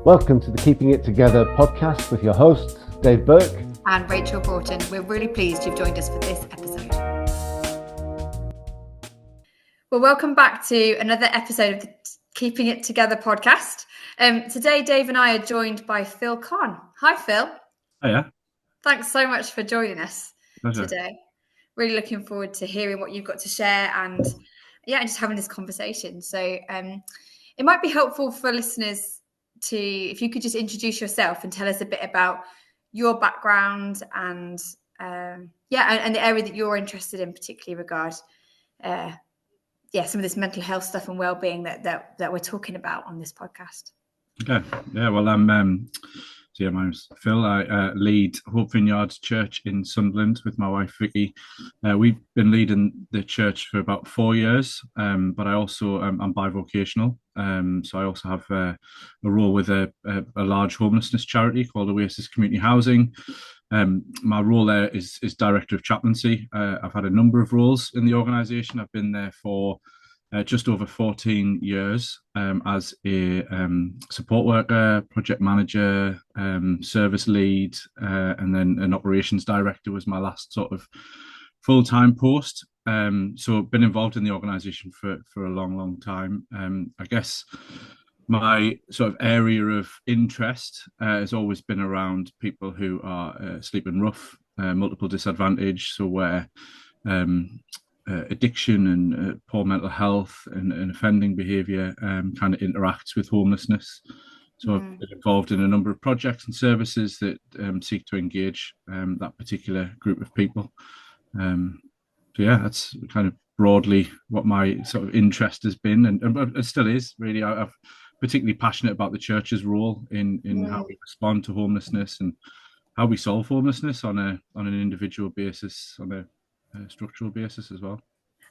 Welcome to the Keeping It Together podcast with your hosts, Dave Burke and Rachel Broughton. We're really pleased you've joined us for this episode. Well, welcome back to another episode of the Keeping It Together podcast. Today, Dave and I are joined by Phil Conn. Hi, Phil. Hiya. Thanks so much for joining us Pleasure. Today. Really looking forward to hearing what you've got to share and just having this conversation. So it might be helpful for listeners if you could just introduce yourself and tell us a bit about your background and the area that you're interested in, particularly regard some of this mental health stuff and well-being that we're talking about on this podcast. Okay. Yeah. Well, my name's Phil. I lead Hope Vineyard Church in Sunderland with my wife Vicky. We've been leading the church for about 4 years, but I also I'm bivocational. So I also have a role with a large homelessness charity called Oasis Community Housing. My role there is director of chaplaincy. I've had a number of roles in the organisation. I've been there for just over 14 years as a support worker, project manager, service lead, and then an operations director was my last sort of full-time post. So I've been involved in the organisation for a long time. I guess my sort of area of interest has always been around people who are sleeping rough, multiple disadvantage, so where addiction and poor mental health and offending behaviour kind of interacts with homelessness. So I've been involved in a number of projects and services that seek to engage that particular group of people. That's kind of broadly what my sort of interest has been, and it still is really. I'm particularly passionate about the church's role in how we respond to homelessness and how we solve homelessness on an individual basis, on a structural basis as well.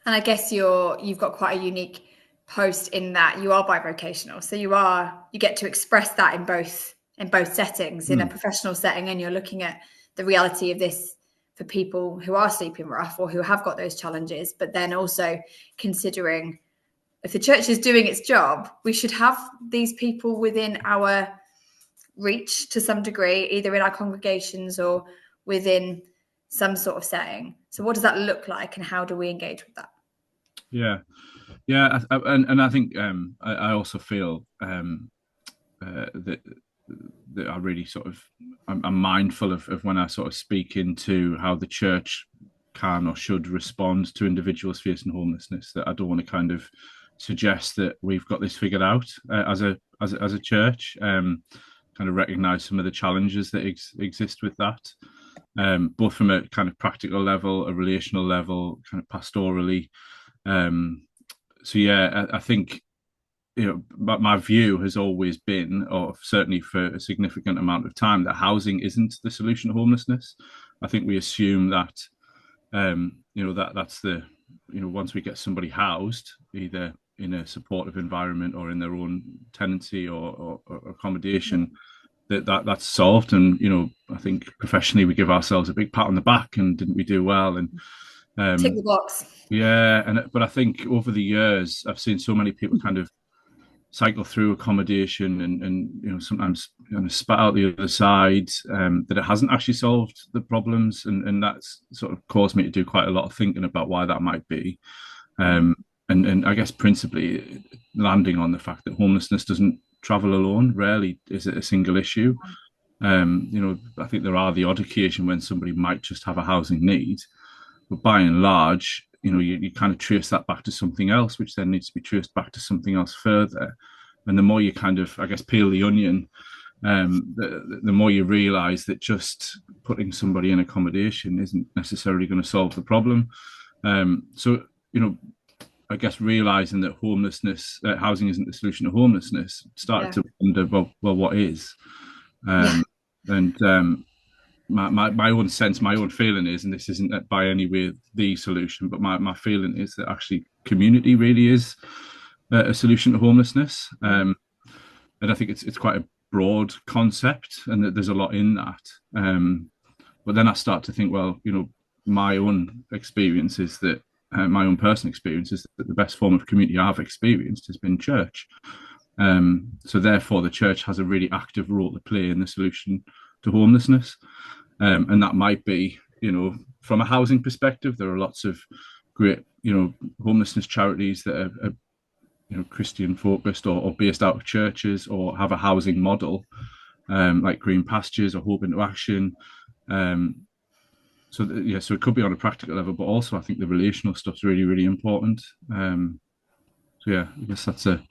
And I guess you've got quite a unique post in that you are bivocational, so you get to express that in both settings, in a professional setting, and you're looking at the reality of this for people who are sleeping rough or who have got those challenges, but then also considering if the church is doing its job, we should have these people within our reach to some degree, either in our congregations or within some sort of setting. So what does that look like and how do we engage with that? And I think I also feel that I really sort of I'm mindful of when I sort of speak into how the church can or should respond to individuals facing homelessness, that I don't want to kind of suggest that we've got this figured out as a church. Kind of recognise some of the challenges that exist with that. Both from a kind of practical level, a relational level, kind of pastorally. I think, my view has always been, or certainly for a significant amount of time, that housing isn't the solution to homelessness. I think we assume that, that's the, once we get somebody housed, either in a supportive environment or in their own tenancy or accommodation, that's solved. And I think professionally we give ourselves a big pat on the back and didn't we do well, and tick the box. But I think over the years I've seen so many people kind of cycle through accommodation and sometimes spat out the other side, that it hasn't actually solved the problems, and that's sort of caused me to do quite a lot of thinking about why that might be, and I guess principally landing on the fact that homelessness doesn't travel alone. Rarely is it a single issue. I think there are the odd occasion when somebody might just have a housing need, but by and large, you kind of trace that back to something else, which then needs to be traced back to something else further. And the more you kind of, I guess, peel the onion, the more you realise that just putting somebody in accommodation isn't necessarily going to solve the problem. I guess realising that housing isn't the solution to homelessness, started to wonder, well, what is? My own sense, my own feeling is, and this isn't by any way the solution, but my feeling is that actually community really is a solution to homelessness. And I think it's quite a broad concept, and that there's a lot in that. But then I start to think, well, my own experience is that my own personal experience is that the best form of community I've experienced has been church. So therefore, the church has a really active role to play in the solution to homelessness. And that might be, from a housing perspective, there are lots of great, homelessness charities that are Christian focused or based out of churches or have a housing model, like Green Pastures or Hope into Action. So it could be on a practical level, but also I think the relational stuff's really, really important. I guess that's a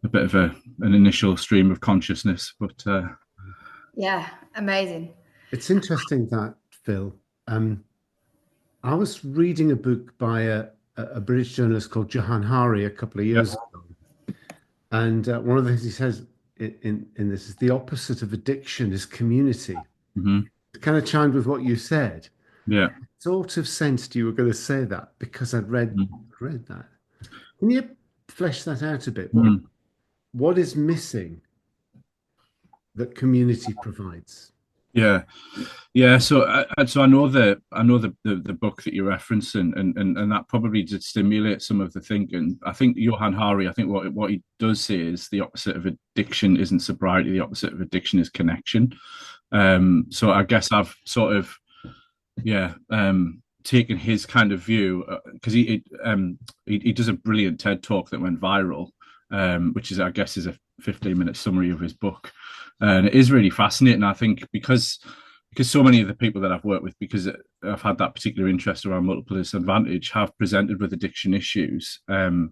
bit of an initial stream of consciousness, but yeah, amazing. It's interesting that, Phil. I was reading a book by a British journalist called Johann Hari a couple of years ago, and one of the things he says in this is the opposite of addiction is community. Mm-hmm. It kind of chimed with what you said. Yeah, sort of sensed you were going to say that because I'd read that. Can you flesh that out a bit? What is missing that community provides? Yeah. So I know the book that you're referencing, and that probably did stimulate some of the thinking. I think Johann Hari, I think what he does say is the opposite of addiction isn't sobriety. The opposite of addiction is connection. So I guess I've sort of taken his kind of view because he does a brilliant TED talk that went viral, which is, I guess, is a 15-minute summary of his book. And it is really fascinating, I think, because so many of the people that I've worked with, because I've had that particular interest around multiple disadvantage, have presented with addiction issues. I've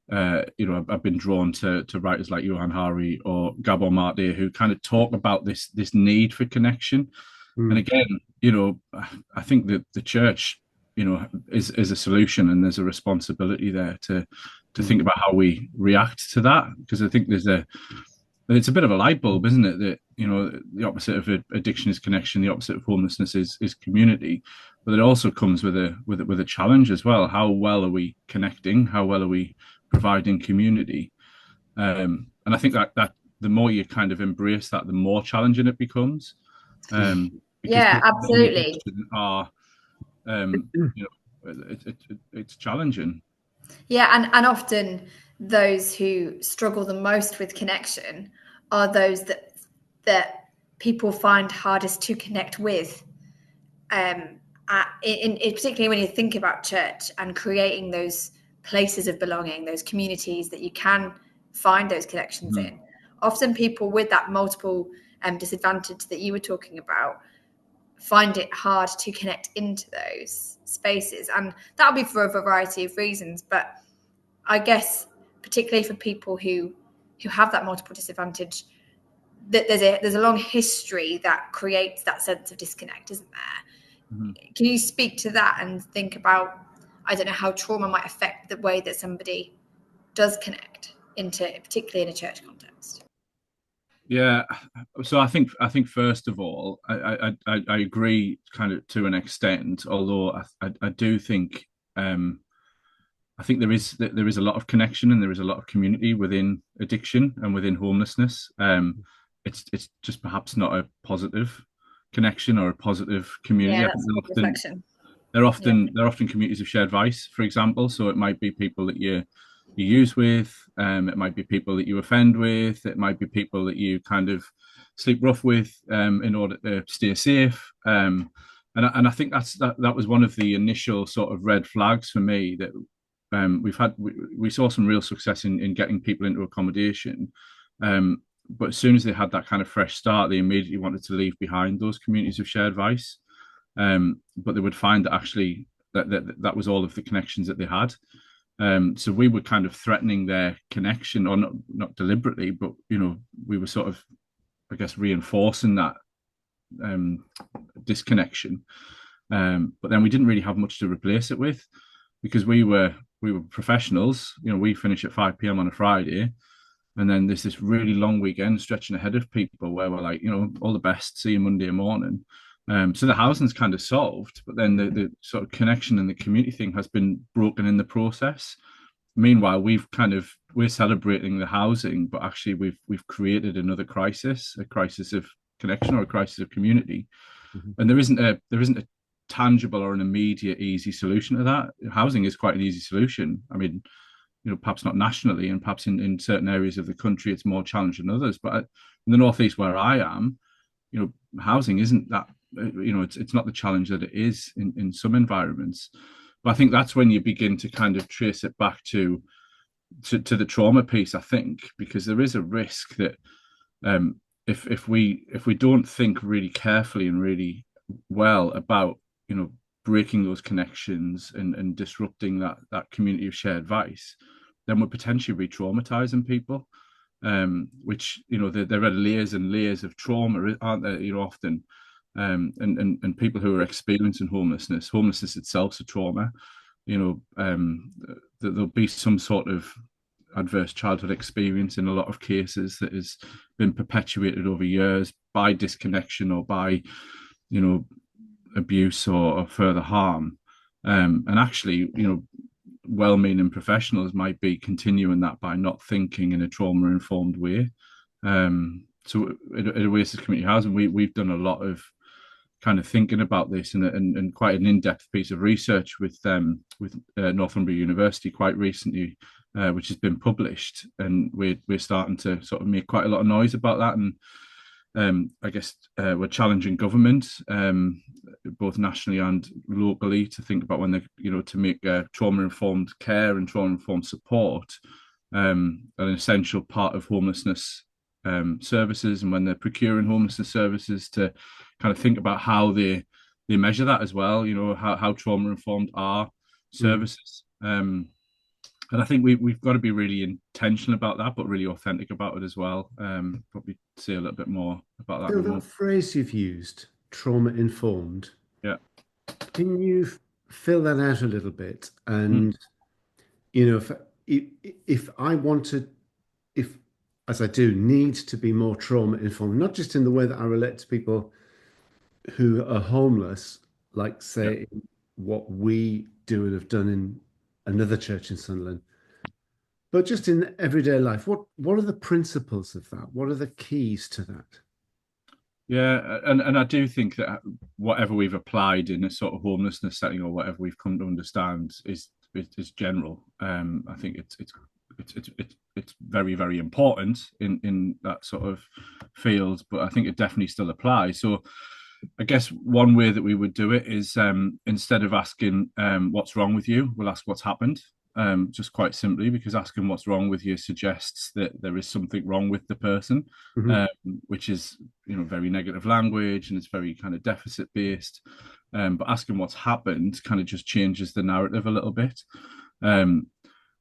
been drawn to writers like Johann Hari or Gabor Mate, who kind of talk about this need for connection. And again, I think that the church, is a solution, and there's a responsibility there to think about how we react to that, because I think it's a bit of a light bulb, isn't it? That, the opposite of addiction is connection, the opposite of homelessness is community. But it also comes with a challenge as well. How well are we connecting? How well are we providing community? And I think that the more you kind of embrace that, the more challenging it becomes. Yeah, absolutely. It's challenging. Yeah, and often those who struggle the most with connection are those that people find hardest to connect with. Particularly when you think about church and creating those places of belonging, those communities that you can find those connections in. Often people with that multiple disadvantage that you were talking about find it hard to connect into those spaces, and that'll be for a variety of reasons. But I guess particularly for people who have that multiple disadvantage, that there's a long history that creates that sense of disconnect, isn't there? Mm-hmm. Can you speak to that and think about, I don't know, how trauma might affect the way that somebody does connect particularly in a church context? Yeah, so I think first of all, I agree kind of to an extent, although I do think I think there is a lot of connection and there is a lot of community within addiction and within homelessness. It's just perhaps not a positive connection or a positive community. Yeah, that's a reflection. They're often communities of shared vice, for example. So it might be people that you use with, it might be people that you offend with, it might be people that you kind of sleep rough with in order to stay safe. And I think that was one of the initial sort of red flags for me, that we saw some real success in getting people into accommodation. But as soon as they had that kind of fresh start, they immediately wanted to leave behind those communities of shared vice. But they would find that actually that was all of the connections that they had. So we were kind of threatening their connection, or not deliberately, but we were sort of, I guess, reinforcing that disconnection. But then we didn't really have much to replace it with, because we were professionals. We finish at 5 p.m. on a Friday, and then there's this really long weekend stretching ahead of people where we're like, all the best, see you Monday morning. So the housing's kind of solved, but then the sort of connection and the community thing has been broken in the process. Meanwhile, we're celebrating the housing, but actually we've created another crisis, a crisis of connection or a crisis of community. Mm-hmm. And there isn't a tangible or an immediate easy solution to that. Housing is quite an easy solution. I mean, perhaps not nationally, and perhaps in certain areas of the country it's more challenged than others. But in the northeast where I am, housing isn't that, it's not the challenge that it is in some environments. But I think that's when you begin to kind of trace it back to the trauma piece, I think, because there is a risk that if we don't think really carefully and really well about breaking those connections and disrupting that community of shared vice, then we're potentially re-traumatizing people, which there are layers and layers of trauma, aren't there? Often, and people who are experiencing homelessness itself is a trauma. There'll be some sort of adverse childhood experience in a lot of cases that has been perpetuated over years by disconnection or by abuse or further harm, and actually well-meaning professionals might be continuing that by not thinking in a trauma-informed way. So at Oasis Community Housing, we've done a lot of kind of thinking about this and quite an in-depth piece of research with Northumbria University quite recently, which has been published, and we're starting to sort of make quite a lot of noise about that. And I guess we're challenging government, both nationally and locally, to think about when they, to make trauma-informed care and trauma-informed support an essential part of homelessness services, and when they're procuring homelessness services, to kind of think about how they measure that as well. How trauma-informed are services. And I think we've got to be really intentional about that, but really authentic about it as well. Probably say a little bit more about that. That phrase you've used, trauma-informed. Yeah. Can you fill that out a little bit? And, if I wanted, as I do, need to be more trauma-informed, not just in the way that I relate to people who are homeless, like, say, what we do and have done in another church in Sunderland, but just in everyday life, what are the principles of that? What are the keys to that? Yeah, and I do think that whatever we've applied in a sort of homelessness setting, or whatever we've come to understand, is general. I think it's very, very important in that sort of field, but I think it definitely still applies. So I guess one way that we would do it is, instead of asking what's wrong with you, we'll ask what's happened, just quite simply, because asking what's wrong with you suggests that there is something wrong with the person, which is very negative language, and it's very kind of deficit based. But asking what's happened kind of just changes the narrative a little bit. And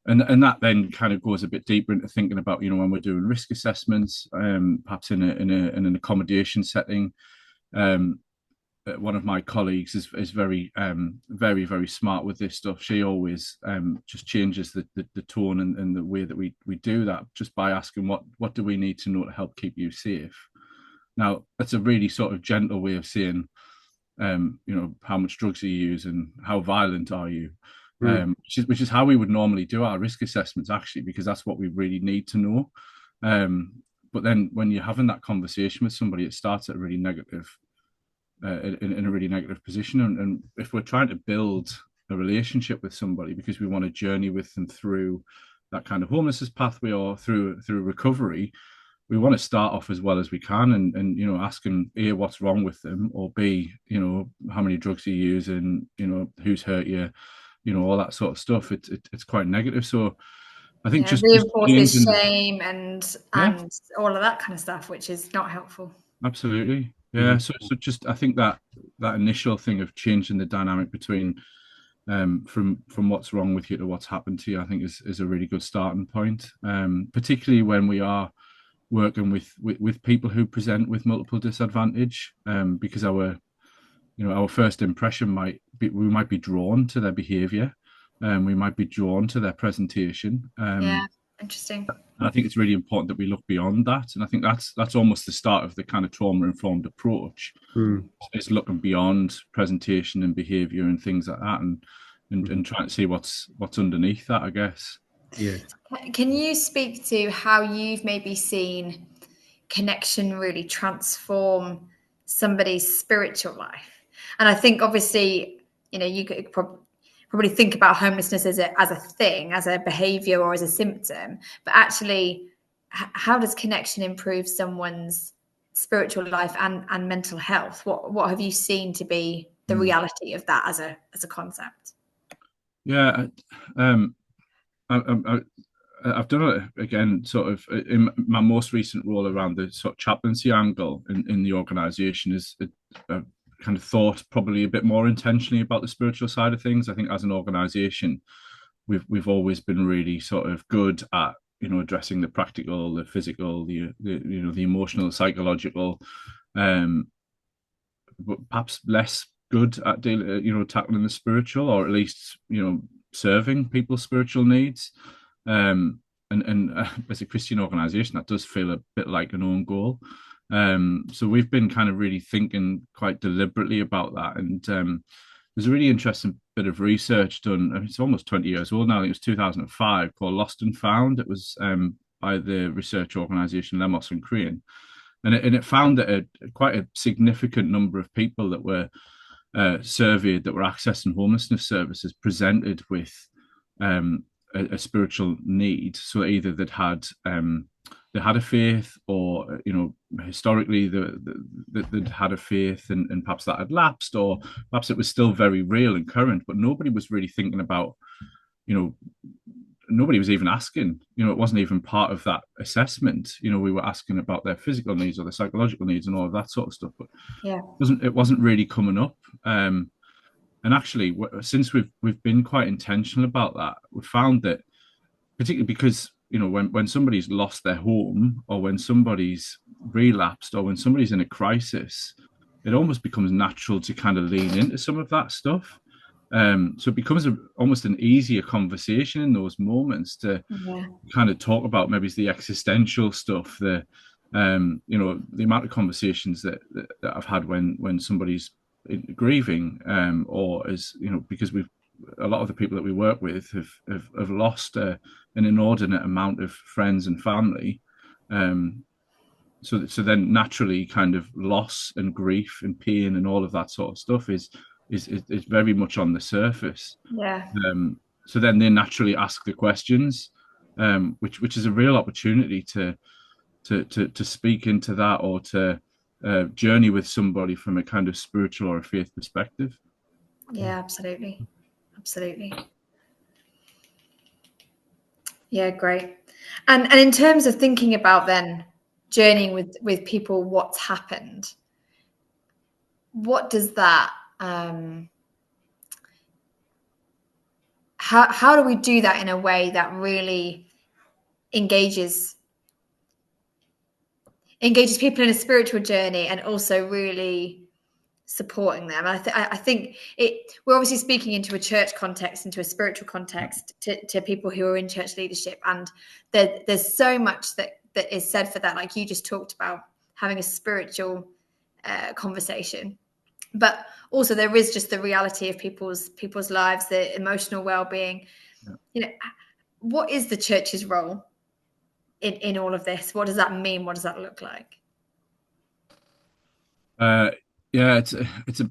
that then kind of goes a bit deeper into thinking about, when we're doing risk assessments, perhaps in an accommodation setting. One of my colleagues is very, very, very smart with this stuff. She always just changes the tone and the way that we do that, just by asking what do we need to know to help keep you safe. Now, that's a really sort of gentle way of saying, how much drugs are you using, how violent are you, which is how we would normally do our risk assessments, actually, because that's what we really need to know. But then when you're having that conversation with somebody, it starts at a really negative, in a really negative position. And if we're trying to build a relationship with somebody because we want to journey with them through that kind of homelessness pathway or through recovery, we want to start off as well as we can, and ask them, A, what's wrong with them, or B, how many drugs are you using, who's hurt you, all that sort of stuff. It's quite negative. So I think just reinforces shame and all of that kind of stuff, which is not helpful. Absolutely. Yeah. So just, I think that initial thing of changing the dynamic between from what's wrong with you to what's happened to you, I think is a really good starting point, particularly when we are working with people who present with multiple disadvantage, because our first impression we might be drawn to their behavior, we might be drawn to their presentation. Interesting. And I think it's really important that we look beyond that, and I think that's almost the start of the kind of trauma-informed approach. Is looking beyond presentation and behavior and things like that, and trying to see what's underneath that, I guess. Yeah. Can you speak to how you've maybe seen connection really transform somebody's spiritual life? And I think obviously, you could probably probably think about homelessness as a thing, as a behavior, or as a symptom, but actually, how does connection improve someone's spiritual life and mental health? What have you seen to be the reality of that as a concept? Yeah, I've done it again, sort of in my most recent role around the sort of chaplaincy angle in the organisation. Is kind of thought probably a bit more intentionally about the spiritual side of things. I think as an organisation, we've always been really sort of good at addressing the practical, the physical, the emotional, psychological, but perhaps less good at tackling the spiritual, or at least serving people's spiritual needs. And as a Christian organisation, that does feel a bit like an own goal. So we've been kind of really thinking quite deliberately about that. And there's a really interesting bit of research done. It's almost 20 years old now. I think it was 2005, called Lost and Found. It was by the research organisation Lemos and Crean. And it found that quite a significant number of people that were surveyed that were accessing homelessness services presented with a spiritual need. So either they had a faith, or historically they'd had a faith and perhaps that had lapsed, or perhaps it was still very real and current, but nobody was really thinking about, nobody was even asking, it wasn't even part of that assessment. We were asking about their physical needs or their psychological needs and all of that sort of stuff, but yeah, it wasn't really coming up. And actually, since we've been quite intentional about that, we found that, particularly because when somebody's lost their home, or when somebody's relapsed, or when somebody's in a crisis, it almost becomes natural to kind of lean into some of that stuff. So it becomes almost an easier conversation in those moments to kind of talk about maybe the existential stuff, the amount of conversations that I've had when somebody's grieving, or because a lot of the people that we work with have lost an inordinate amount of friends and family. So then naturally, kind of loss and grief and pain and all of that sort of stuff is very much on the surface. Yeah. So then they naturally ask the questions, which is a real opportunity to speak into that, or to journey with somebody from a kind of spiritual or a faith perspective. Yeah, absolutely. Yeah, great. And in terms of thinking about then journeying with people, what's happened, what does that how do we do that in a way that really engages people in a spiritual journey, and also really supporting them? I think we're obviously speaking into a church context, into a spiritual context, to people who are in church leadership, and there's so much that is said for that, like you just talked about, having a spiritual conversation. But also there is just the reality of people's lives, the emotional well-being. Yeah. What is the church's role in all of this? What does that mean? What does that look like? Yeah, it's a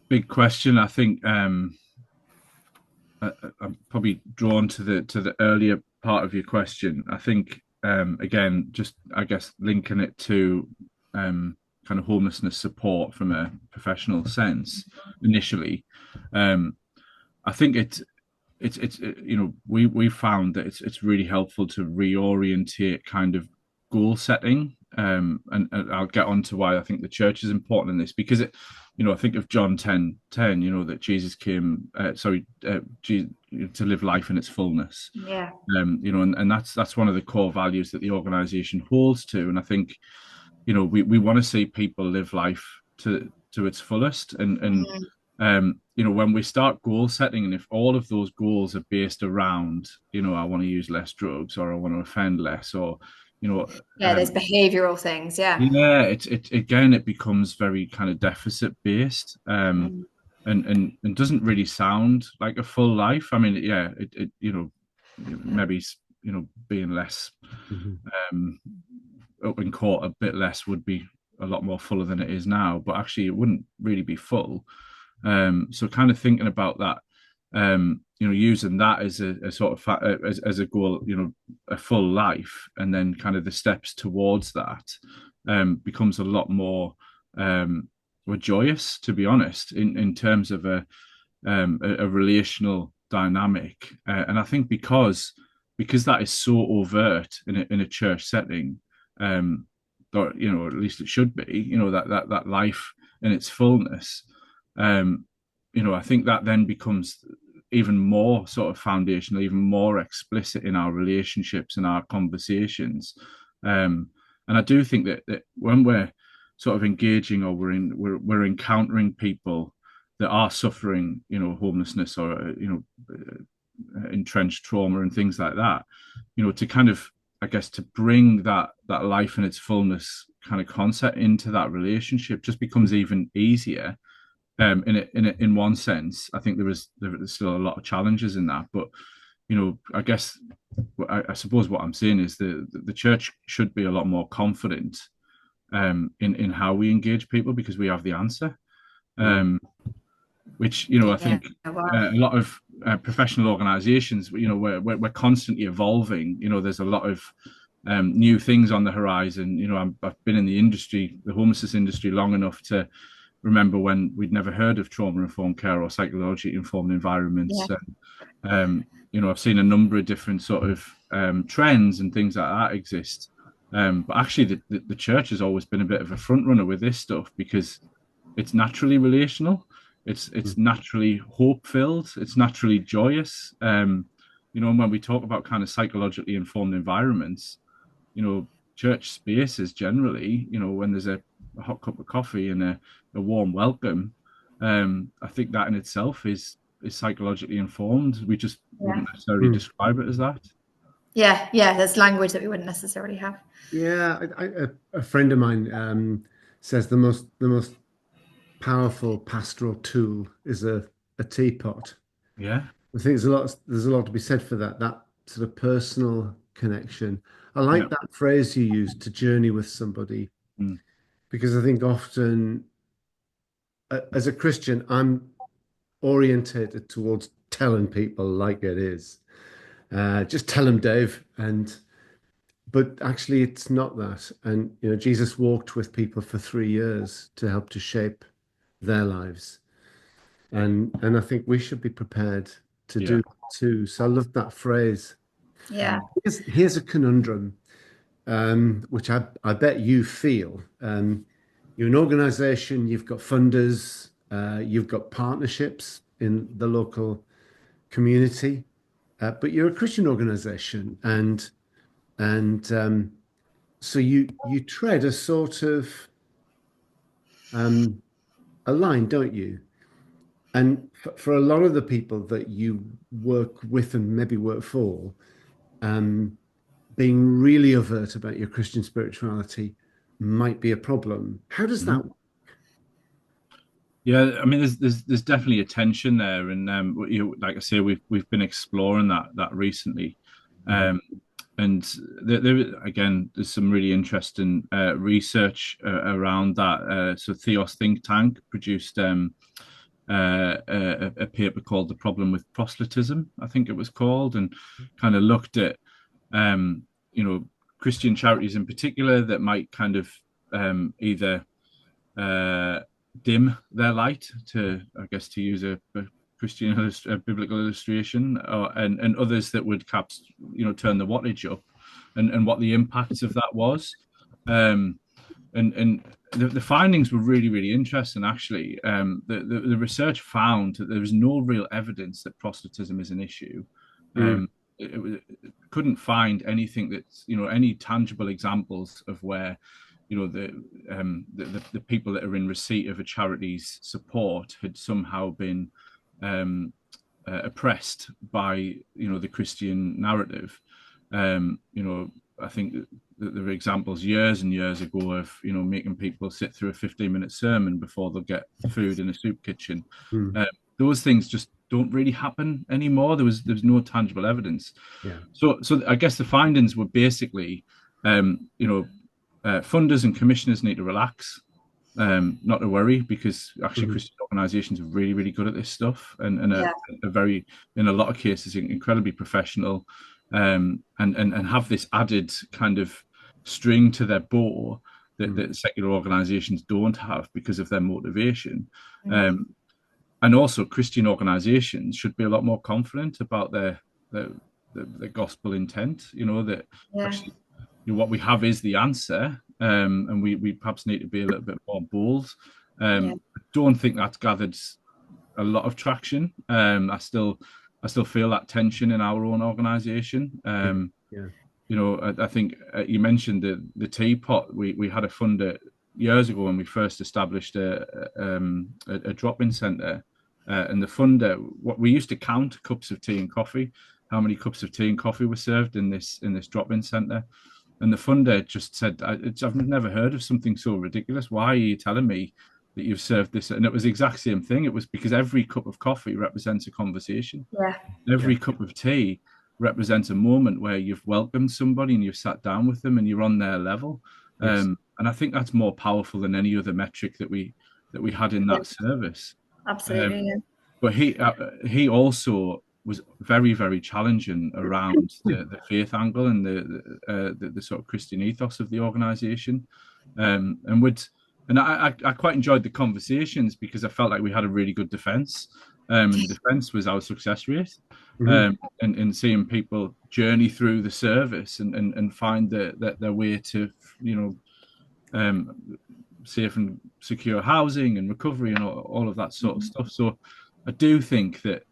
big question. I think I'm probably drawn to the earlier part of your question. I think again, just I guess linking it to kind of homelessness support from a professional sense initially. I think it's we found that it's really helpful to reorientate kind of goal setting. And I'll get on to why I think the church is important in this, because I think of John 10:10, that Jesus came, to live life in its fullness. Yeah. And that's one of the core values that the organization holds to. And I think, we want to see people live life to its fullest. And when we start goal setting, and if all of those goals are based around, I want to use less drugs, or I want to offend less, or there's behavioral things. Yeah, it becomes very kind of deficit based, and doesn't really sound like a full life. I mean, maybe being less up in court a bit less would be a lot more fuller than it is now, but actually it wouldn't really be full. So kind of thinking about that, using that as a sort of as a goal, a full life, and then kind of the steps towards that becomes a lot more joyous, to be honest, in terms of a relational dynamic. And I think because that is so overt in a church setting, or at least it should be, that life in its fullness. I think that then becomes even more sort of foundational, even more explicit in our relationships and our conversations. And I do think that when we're sort of engaging, or we're encountering people that are suffering, homelessness, or entrenched trauma and things like that, to kind of, I guess, to bring that life in its fullness kind of concept into that relationship just becomes even easier. In one sense, I think there's still a lot of challenges in that, but I guess I suppose what I'm saying is the church should be a lot more confident in how we engage people, because we have the answer. Which I think a lot of professional organisations, we're constantly evolving. There's a lot of new things on the horizon. I've been in the industry, the homelessness industry, long enough to remember when we'd never heard of trauma-informed care or psychologically informed environments. Yeah. I've seen a number of different sort of trends and things like that exist. But actually, the church has always been a bit of a front runner with this stuff, because it's naturally relational. It's naturally hope-filled. It's naturally joyous. When we talk about kind of psychologically informed environments, church spaces generally, when there's a hot cup of coffee and a warm welcome, I think that in itself is psychologically informed. We just wouldn't necessarily describe it as that. Yeah, there's language that we wouldn't necessarily have. Yeah, a friend of mine says the most powerful pastoral tool is a teapot. Yeah, I think there's a lot to be said for that sort of personal connection. I like that phrase you used, to journey with somebody, because I think often as a Christian, I'm orientated towards telling people like it is. Just tell them, Dave. But actually it's not that. And, Jesus walked with people for 3 years to help to shape their lives. And I think we should be prepared to do that too. So I love that phrase. Yeah. Here's a conundrum, which I bet you feel. You're an organization, you've got funders, you've got partnerships in the local community, but you're a Christian organization, and so you tread a sort of a line, don't you? And for a lot of the people that you work with and maybe work for, being really overt about your Christian spirituality might be a problem. How does that work? Yeah, I mean, there's definitely a tension there, and like I say, we've been exploring that recently, and there's some really interesting research around that. So Theos think tank produced a paper called "The Problem with Proselytism," I think it was called, and kind of looked at Christian charities in particular that might kind of either dim their light, to use a Christian biblical illustration, and others that would perhaps turn the wattage up, and what the impacts of that was. And the findings were really, really interesting, actually. The research found that there was no real evidence that proselytism is an issue. It couldn't find anything that's any tangible examples of where the people that are in receipt of a charity's support had somehow been oppressed by the Christian narrative. I think that there were examples years and years ago of making people sit through a 15-minute sermon before they'll get food in a soup kitchen. Those things just don't really happen anymore. There's no tangible evidence. So I guess the findings were basically funders and commissioners need to relax. not to worry, because actually Mhm. Christian organisations are really, really good at this stuff, and Yeah. are very, in a lot of cases, incredibly professional, and have this added kind of string to their bow that secular organisations don't have because of their motivation. And also Christian organisations should be a lot more confident about their gospel intent. You know, that Yeah. actually, what we have is the answer, and we perhaps need to be a little bit more bold. I don't think that's gathered a lot of traction. I still feel that tension in our own organisation. You know, I think you mentioned the teapot. We had a funder years ago when we first established a drop-in centre, and the funder, what we used to count cups of tea and coffee, how many cups of tea and coffee were served in this drop-in centre. And the funder just said, I've never heard of something so ridiculous. Why are you telling me that you've served this? And it was the exact same thing. It was because every cup of coffee represents a conversation. Yeah. Every cup of tea represents a moment where you've welcomed somebody and you've sat down with them and you're on their level. Yes. And I think that's more powerful than any other metric that we had in that service. Absolutely. But he also was very, very challenging around the faith angle and the sort of Christian ethos of the organisation, and I quite enjoyed the conversations because I felt like we had a really good defence. And the defence was our success rate, and seeing people journey through the service and find their way to, you know, safe and secure housing and recovery and all of that sort of stuff. So I do think that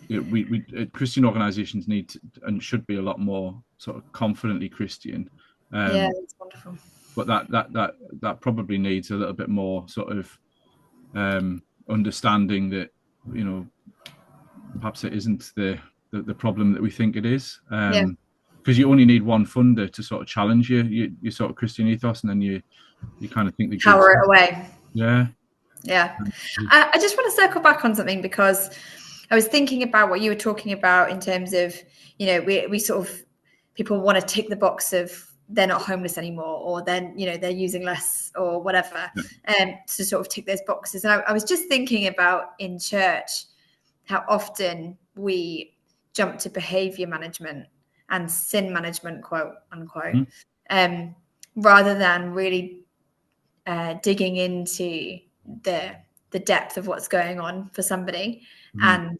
we Christian organisations need to, and should be a lot more sort of confidently Christian. Yeah, it's wonderful. But that probably needs a little bit more sort of understanding that, you know, perhaps it isn't the problem that we think it is. Because you only need one funder to sort of challenge your sort of Christian ethos, and then you kind of think the power it away. Yeah. I just want to circle back on something, because I was thinking about what you were talking about in terms of, you know, we sort of, people want to tick the box of they're not homeless anymore, or then, you know, they're using less or whatever, to sort of tick those boxes. And I was just thinking about in church how often we jump to behavior management and sin management, quote unquote, rather than really digging into the depth of what's going on for somebody. And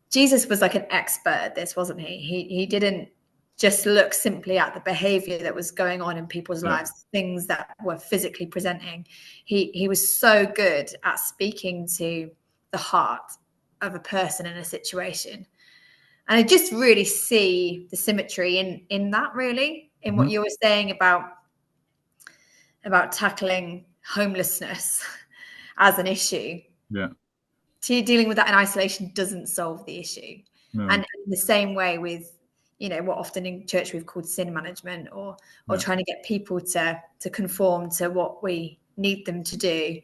Jesus was like an expert at this, wasn't he? He didn't just look simply at the behavior that was going on in people's lives, things that were physically presenting. He was so good at speaking to the heart of a person in a situation. And I just really see the symmetry in that, really, in what you were saying about tackling homelessness as an issue. Dealing with that in isolation doesn't solve the issue. And in the same way with, you know, what often in church we've called sin management, or trying to get people to conform to what we need them to do,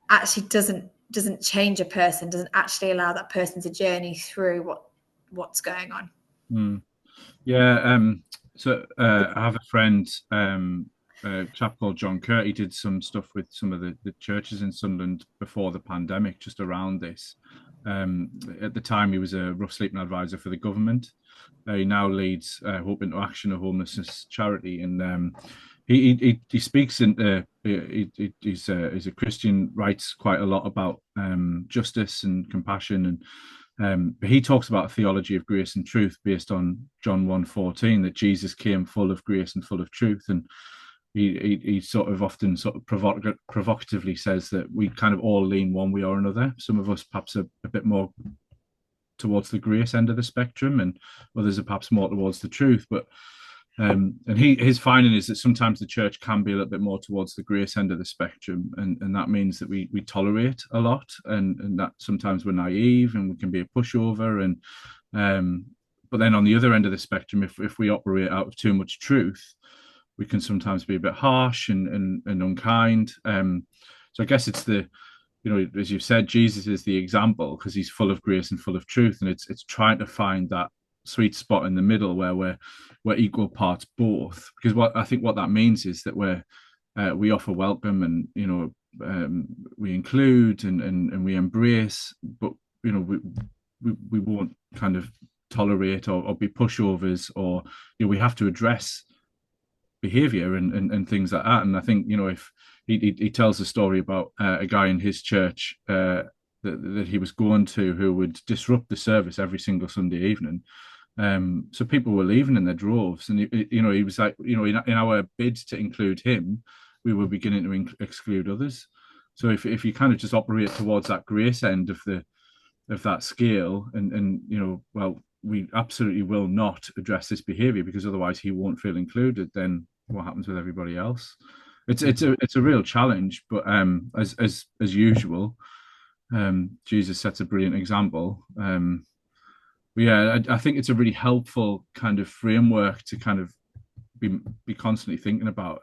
actually doesn't change a person, doesn't actually allow that person to journey through what's going on. So I have a friend, a chap called John Kurt. He did some stuff with some of the churches in Sunderland before the pandemic, just around this. At the time, he was a rough sleeping advisor for the government. He now leads Hope Into Action, a homelessness charity, and he speaks in. He's a Christian, writes quite a lot about justice and compassion, and he talks about a theology of grace and truth based on John 1:14, that Jesus came full of grace and full of truth. And he sort of often sort of provocatively says that we kind of all lean one way or another. Some of us perhaps a bit more towards the grace end of the spectrum, and others are perhaps more towards the truth. But and his finding is that sometimes the church can be a little bit more towards the grace end of the spectrum, and that means that we tolerate a lot, and that sometimes we're naive and we can be a pushover, and but then on the other end of the spectrum, if we operate out of too much truth, we can sometimes be a bit harsh and unkind. So I guess it's the, you know, as you've said, Jesus is the example because he's full of grace and full of truth, and it's trying to find that sweet spot in the middle where we're equal parts both. Because what I think what that means is that we're we offer welcome, and we include and we embrace, but we won't kind of tolerate or be pushovers, or we have to address behavior and things like that. And I think if he tells a story about a guy in his church that he was going to, who would disrupt the service every single Sunday evening. So people were leaving in their droves, and he was like, in our bid to include him, we were beginning to exclude others. So if you kind of just operate towards that grace end of that scale, and well, we absolutely will not address this behavior because otherwise he won't feel included, then what happens with everybody else? It's a real challenge, but as usual, Jesus sets a brilliant example. I think it's a really helpful kind of framework to kind of be constantly thinking about.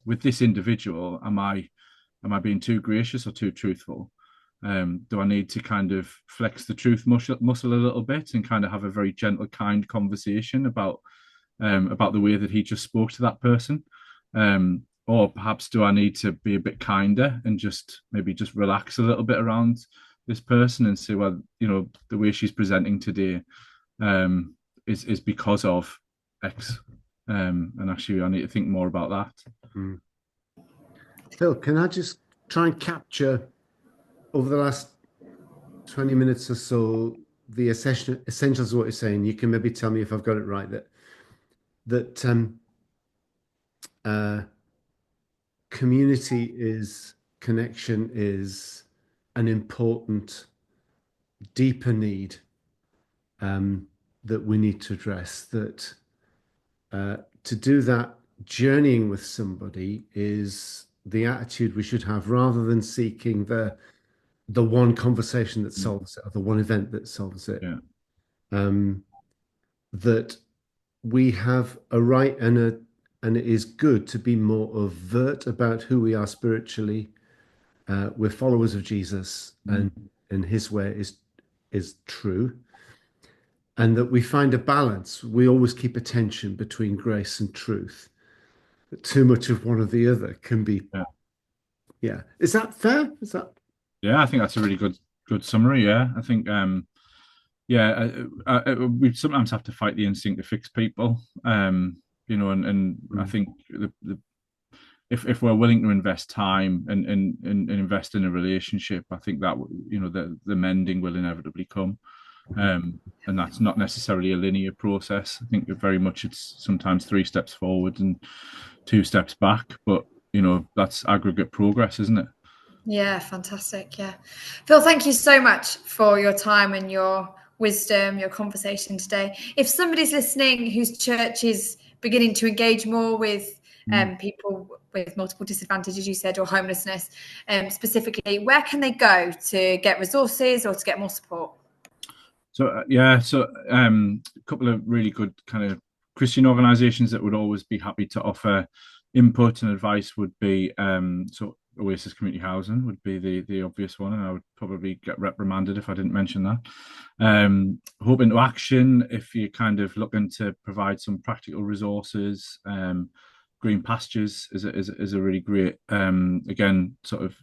With this individual, am I being too gracious or too truthful? Do I need to kind of flex the truth muscle a little bit and kind of have a very gentle, kind conversation about the way that he just spoke to that person? Or perhaps do I need to be a bit kinder and maybe just relax a little bit around this person and say, well, the way she's presenting today is because of X. And actually, I need to think more about that. Phil, can I just try and capture over the last 20 minutes or so the essentials of what you're saying? You can maybe tell me if I've got it right, that connection is an important, deeper need that we need to address. That to do that, journeying with somebody is the attitude we should have, rather than seeking the one conversation that solves it, or the one event that solves it. Yeah. That we have a right and it is good to be more overt about who we are spiritually. We're followers of Jesus, and his way is true. And that we find a balance. We always keep a tension between grace and truth. Too much of one or the other can be. Yeah. Is that fair? Yeah, I think that's a really good summary. Yeah, I think we sometimes have to fight the instinct to fix people. And I think if we're willing to invest time and invest in a relationship, I think that the mending will inevitably come. And that's not necessarily a linear process. I think very much it's sometimes 3 steps forward and 2 steps back, but that's aggregate progress, isn't it? Yeah, fantastic. Yeah, Phil, thank you so much for your time and your wisdom, your conversation today. If somebody's listening whose church is beginning to engage more with people with multiple disadvantages, you said, or homelessness, specifically, where can they go to get resources or to get more support? So a couple of really good kind of Christian organisations that would always be happy to offer input and advice would be so Oasis Community Housing would be the obvious one, and I would probably get reprimanded if I didn't mention that. Hope into Action, if you're kind of looking to provide some practical resources. Green Pastures is a really great again sort of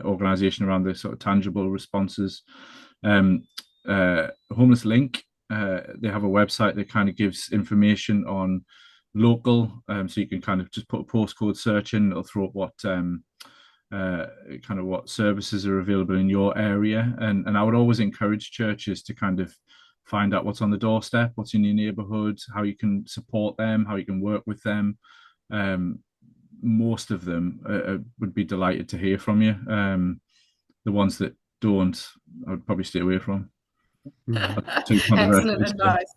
organisation around the sort of tangible responses. Homeless Link, they have a website that kind of gives information on local, so you can kind of just put a postcode search in, it'll throw up what what services are available in your area, and I would always encourage churches to kind of find out what's on the doorstep, what's in your neighborhood, how you can support them, how you can work with them. Most of them would be delighted to hear from you. The ones that don't, I would probably stay away from. Excellent advice.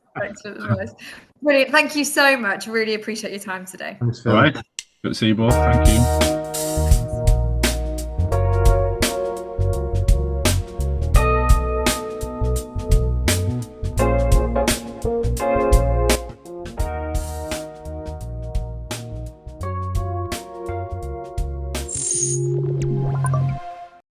Brilliant. Thank you so much. Really appreciate your time today. Thanks, Phil. All right. Good to see you both. Thank you.